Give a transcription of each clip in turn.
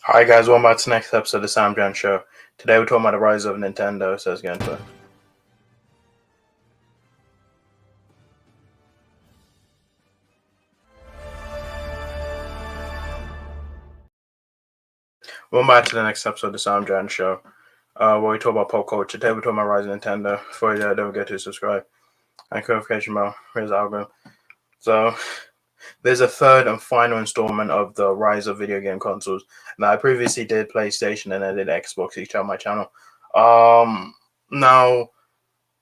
Hi guys, welcome back to the next episode of the SamDjanShow. Today we're talking about the rise of Nintendo, so let's get into it. Welcome back to the next episode of the SamDjanShow, where we talk about pop culture. Today we're talking about rise of Nintendo. Before you do, don't forget to subscribe and notification bell. Here's the algorithm. So there's a third and final installment of the rise of video game consoles. Now I previously did PlayStation and I did Xbox each on my channel. Now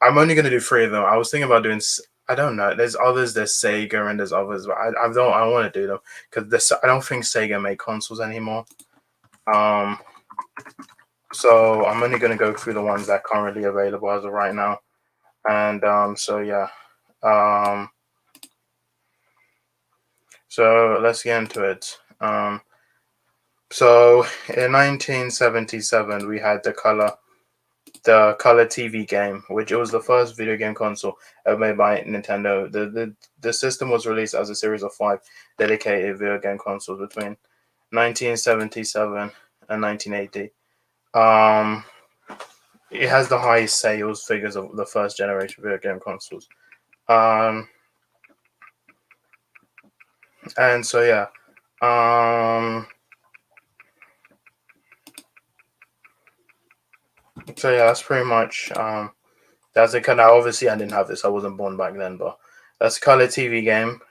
I'm only gonna do 3 of them. I was thinking about doing. I don't know. There's others. There's Sega and there's others. But I don't. I want to do them because I don't think Sega make consoles anymore. So I'm only gonna go through the ones that are currently available as of right now. And so yeah. So let's get into it. So in 1977 we had the color TV game, which it was the first video game console ever made by Nintendo. The system was released as a series of 5 dedicated video game consoles between 1977 and 1980. It has the highest sales figures of the first generation video game consoles. And so yeah. So yeah, that's pretty much that's the kind of, obviously I didn't have this, I wasn't born back then, but that's a color TV game.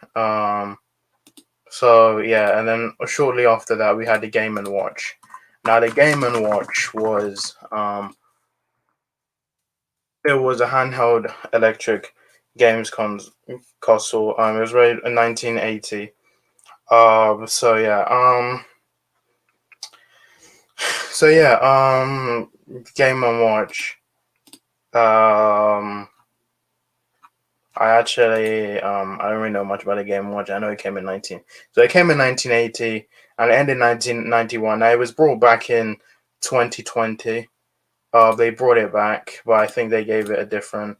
So yeah, and then shortly after that we had the Game and Watch. Now the Game and Watch was it was a handheld electric games console. It was rated in 1980. So yeah, Game and Watch. I actually I don't really know much about the Game & Watch. I know it came in 1980 and it ended in 1991. Now it was brought back in 2020. They brought it back, but I think they gave it a different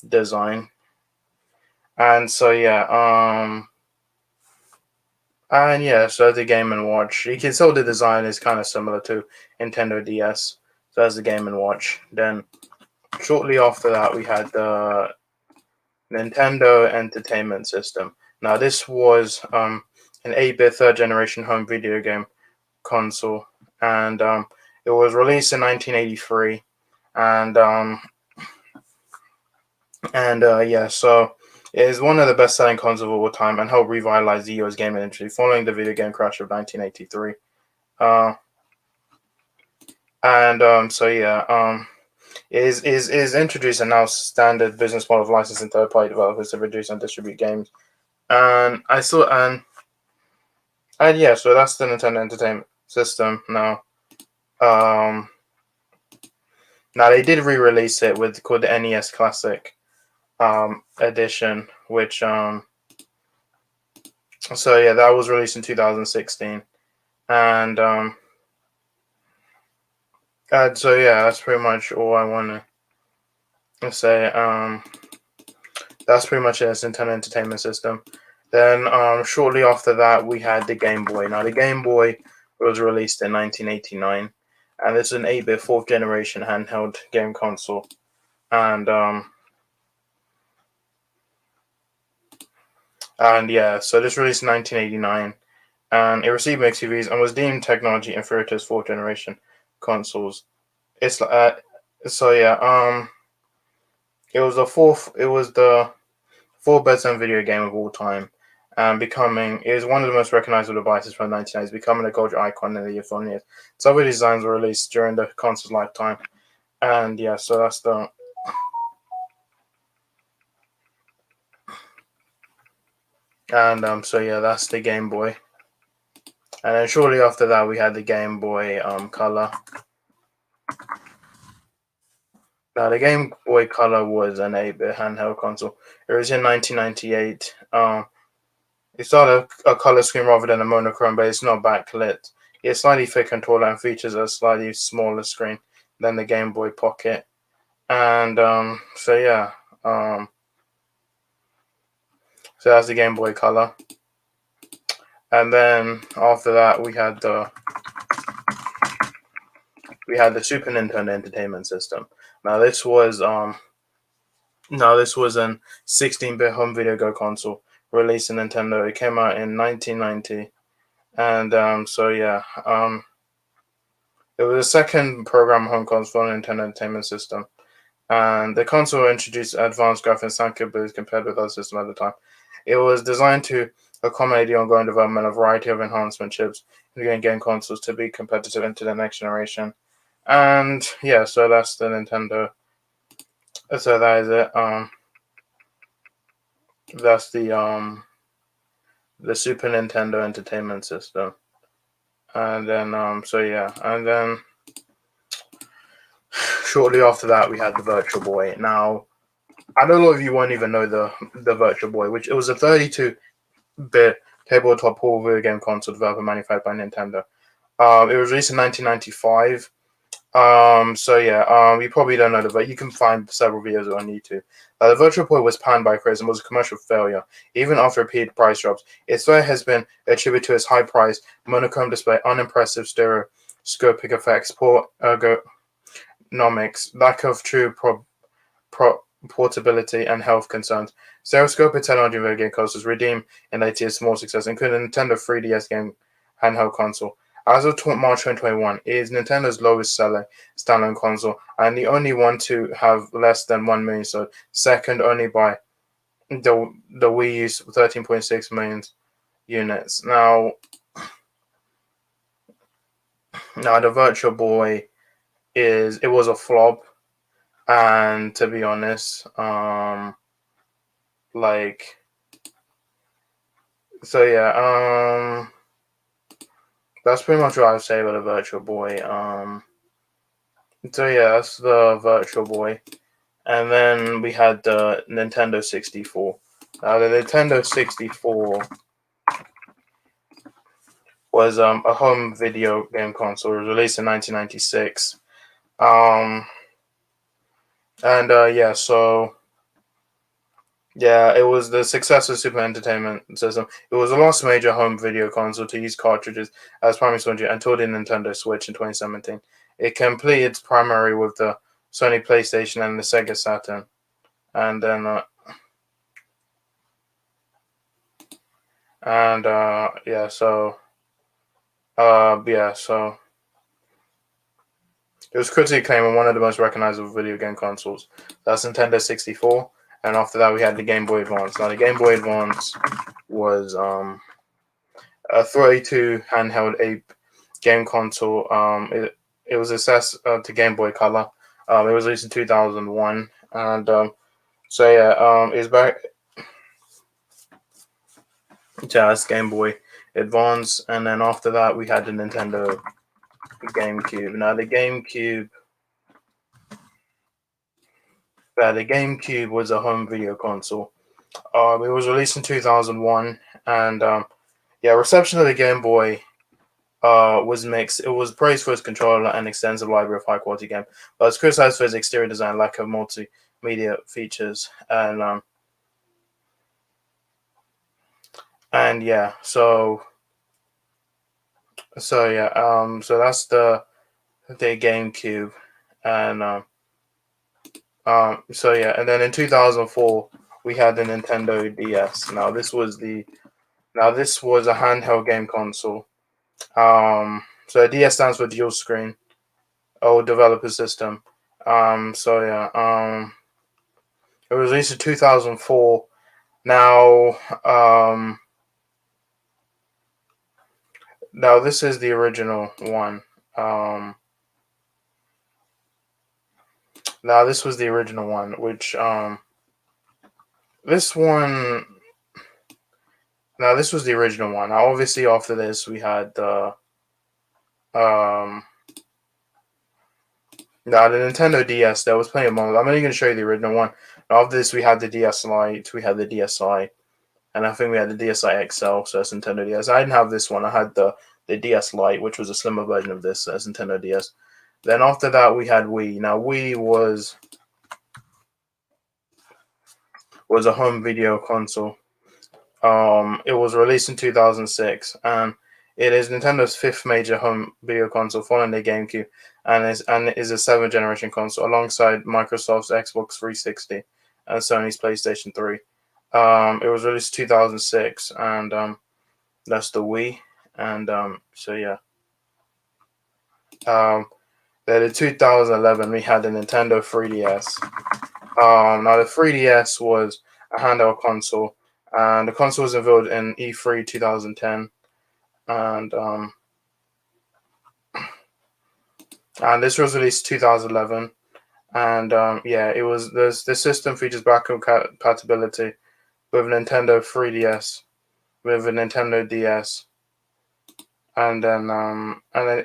design. And so yeah, and yeah, so the Game and Watch. You can tell the design is kind of similar to Nintendo DS. So that's the Game and Watch. Then shortly after that, we had the Nintendo Entertainment System. Now this was an 8-bit third generation home video game console, and it was released in 1983, and yeah, so it is one of the best-selling consoles of all time and helped revitalize the US gaming industry following the video game crash of 1983. So yeah, is introduced a now standard business model of licensing third-party developers to produce and distribute games. And I saw and yeah, so that's the Nintendo Entertainment System now. Now they did re-release it with called the NES Classic edition, which so yeah, that was released in 2016, and so yeah, that's pretty much all I want to say. That's pretty much it. It's Nintendo Entertainment System. Then shortly after that, we had the Game Boy. Now the Game Boy was released in 1989, and it's an 8-bit 4th generation handheld game console, and yeah, so this released in 1989, and it received mixed reviews and was deemed technology inferior to its 4th generation consoles. It's so yeah, it was the 4th best-selling video game of all time, and it is one of the most recognizable devices from the 1990s, becoming a culture icon in the year following years. Several designs were released during the console's lifetime, and yeah, so that's the. And so yeah, that's the Game Boy. And then shortly after that, we had the Game Boy Color. Now, the Game Boy Color was an 8-bit handheld console. It was in 1998. It's on a color screen rather than a monochrome, but it's not backlit. It's slightly thicker and taller and features a slightly smaller screen than the Game Boy Pocket. And so yeah, so that's the Game Boy Color. And then after that, we had the we had the Super Nintendo Entertainment System. Now this was an 16-bit home video game console released in Nintendo. It came out in 1990, and it was the second program home console for the Nintendo Entertainment System. And the console introduced advanced graphics and capabilities compared with other systems at the time. It was designed to accommodate the ongoing development of a variety of enhancement chips in game consoles to be competitive into the next generation. And yeah, so that's the Nintendo. So that is it. That's the Super Nintendo Entertainment System. And then and then shortly after that we had the Virtual Boy. Now, I know a lot of you won't even know the Virtual Boy, which it was a 32-bit tabletop portable video game console developed and manufactured by Nintendo. It was released in 1995. You probably don't know but you can find several videos on YouTube. The Virtual Boy was panned by critics and was a commercial failure, even after repeated price drops. Its failure has been attributed to its high price, monochrome display, unimpressive stereoscopic effects, poor ergonomics, lack of true portability, and health concerns. Stereoscopic technology in video game consoles redeemed in later years small success, including the Nintendo 3DS game handheld console. As of March 2021, it is Nintendo's lowest selling standalone console and the only one to have less than 1 million sold, second only by the Wii U's 13.6 million units. Now the Virtual Boy was a flop, and to be honest, that's pretty much what I would say about the Virtual Boy. That's the Virtual Boy. And then we had the Nintendo 64. Now, the Nintendo 64 was a home video game console. It was released in 1996. It was the successor Super Entertainment System. It was the last major home video console to use cartridges as primary storage until the Nintendo Switch in 2017. It completed its primary with the Sony PlayStation and the Sega Saturn. And then it was critically acclaimed and one of the most recognizable video game consoles. That's Nintendo 64. And after that, we had the Game Boy Advance. Now, the Game Boy Advance was a 32 handheld ape game console. It was accessed to Game Boy Color. It was released in 2001. And it's back. That's Game Boy Advance. And then after that, we had the Nintendo GameCube. Now, the GameCube was a home video console. It was released in 2001, and reception of the Game Boy was mixed. It was praised for its controller and extensive library of high-quality games, but it was criticized for its exterior design, lack of multimedia features, so that's the GameCube, and and then in 2004 we had the Nintendo DS. Now this was a handheld game console. So DS stands for dual screen or developer system. It was released in 2004. Now this is the original one. Now this was the original one, which this was the original one. Now obviously after this we had the Nintendo DS. There was plenty of models. I'm only going to show you the original one. Now, after this we had the DS Lite, we had the DSi, and I think we had the DSi XL, so that's Nintendo DS. I didn't have this one. I had the DS Lite, which was a slimmer version of this as Nintendo DS. Then after that we had Wii. Now Wii was a home video console. It was released in 2006, and It is Nintendo's fifth major home video console, following the GameCube, and is a seventh generation console alongside Microsoft's Xbox 360 and Sony's PlayStation 3. It was released 2006, and that's the Wii. And so yeah. Then in 2011 we had the Nintendo 3DS. Now the 3DS was a handheld console, and the console was unveiled in E3 2010, and this was released 2011. And yeah, it was the system features backward compatibility with Nintendo 3DS, with a Nintendo DS, and then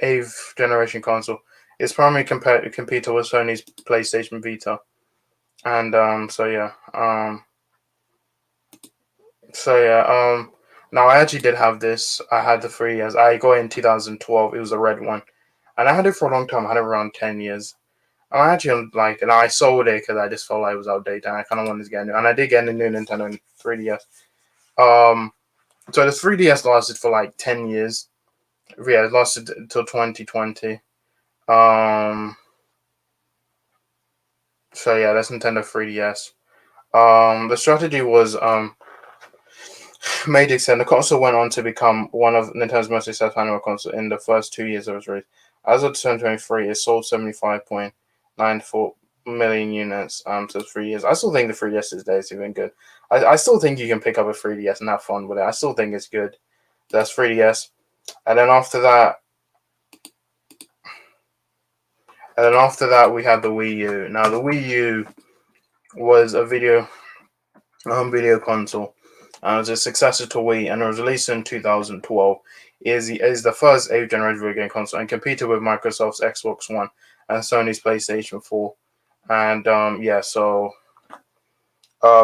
eighth generation console. It's primarily competed with Sony's PlayStation Vita, and now I actually did have this. I had the 3 years. I got it in 2012. It was a red one, and I had it for a long time. I had it around 10 years. And I actually liked it. And I sold it because I just felt like it was outdated, and I kind of wanted to get a new. And I did get a new Nintendo 3DS. So the 3DS lasted for like 10 years. Yeah, it lasted until 2020. So yeah, that's Nintendo 3DS. The strategy was made extend. The console went on to become one of Nintendo's most successful handheld consoles in the first 2 years of its release. As of 2023, it sold 75.94 million units to 3 years. I still think the 3DS today is even good. I still think you can pick up a 3DS and have fun with it. I still think it's good. That's 3DS. And then after that, we had the Wii U. Now the Wii U was a home video console. It was a successor to Wii, and it was released in 2012. It is the first 8th generation video game console, and competed with Microsoft's Xbox One and Sony's PlayStation 4. And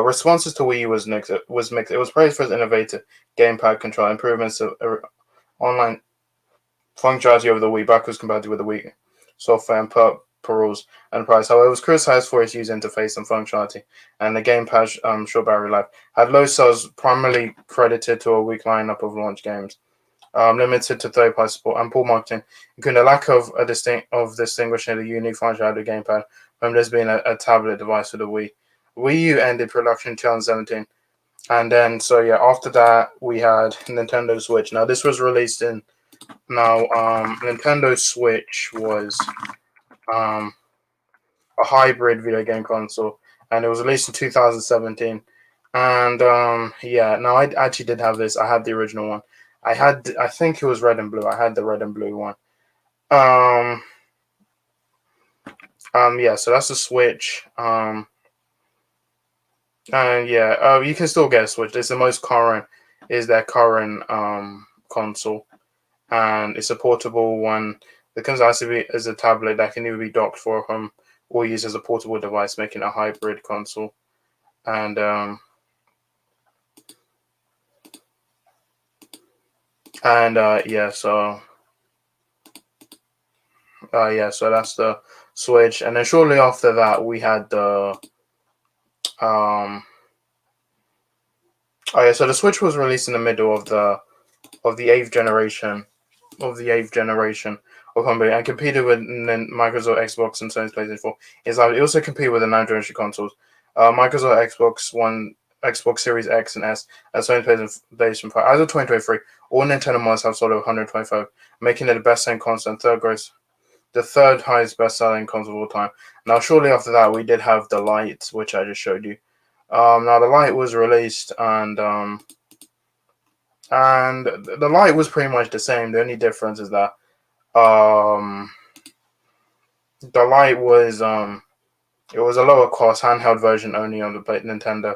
responses to Wii U was mixed. It was praised for its innovative gamepad control, improvements of online functionality over the Wii, backwards compatible with the Wii software and peripherals and price. However, it was criticized for its user interface and functionality, and the gamepad's short battery life. Had low sales, primarily credited to a weak lineup of launch games, limited to third-party support, and poor marketing, including a lack of distinguishing the unique functionality of the gamepad from this being a tablet device for the Wii. Wii U ended production in 2017, and then after that we had Nintendo Switch. Now this was released in Nintendo Switch was a hybrid video game console, and it was released in 2017. And now I actually did have this. I had the original one. I think it was red and blue. I had the red and blue one. So that's the Switch. You can still get a Switch. It's the most current, is their current console, and it's a portable one. It comes out to be as a tablet that can either be docked for home or used as a portable device, making a hybrid console. And so that's the Switch. And then shortly after that we had the so the Switch was released in the middle of the 8th generation of home video, and competed with Microsoft Xbox and Sony's PlayStation 4. It also competed with the 9th generation consoles, Microsoft Xbox One, Xbox Series X and S, and Sony's PlayStation 5. As of 2023, all Nintendo models have sold over 125, making it the best-selling console and the third highest best-selling console of all time. Now, shortly after that, we did have the Lite, which I just showed you. Now the Lite was released, and the Lite was pretty much the same. The only difference is that the Lite was it was a lower cost handheld version only on the Nintendo,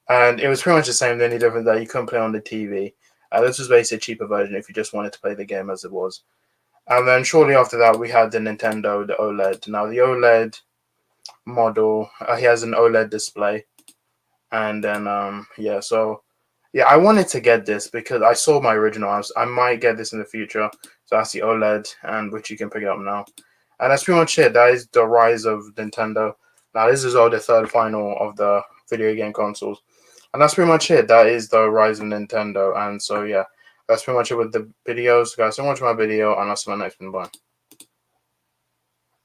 and it was pretty much the same. The only difference that you couldn't play on the TV. This was basically a cheaper version if you just wanted to play the game as it was. And then shortly after that, we had the Nintendo, the OLED. Now the OLED model, he has an OLED display, and then I wanted to get this because I saw my original. I might get this in the future. So that's the OLED, and which you can pick it up now. And that's pretty much it. That is the rise of Nintendo. Now this is all the third final of the video game consoles, and that's pretty much it. That is the rise of Nintendo. And so that's pretty much it with the videos, guys. So much my video, and I'll see you in my next one. Bye.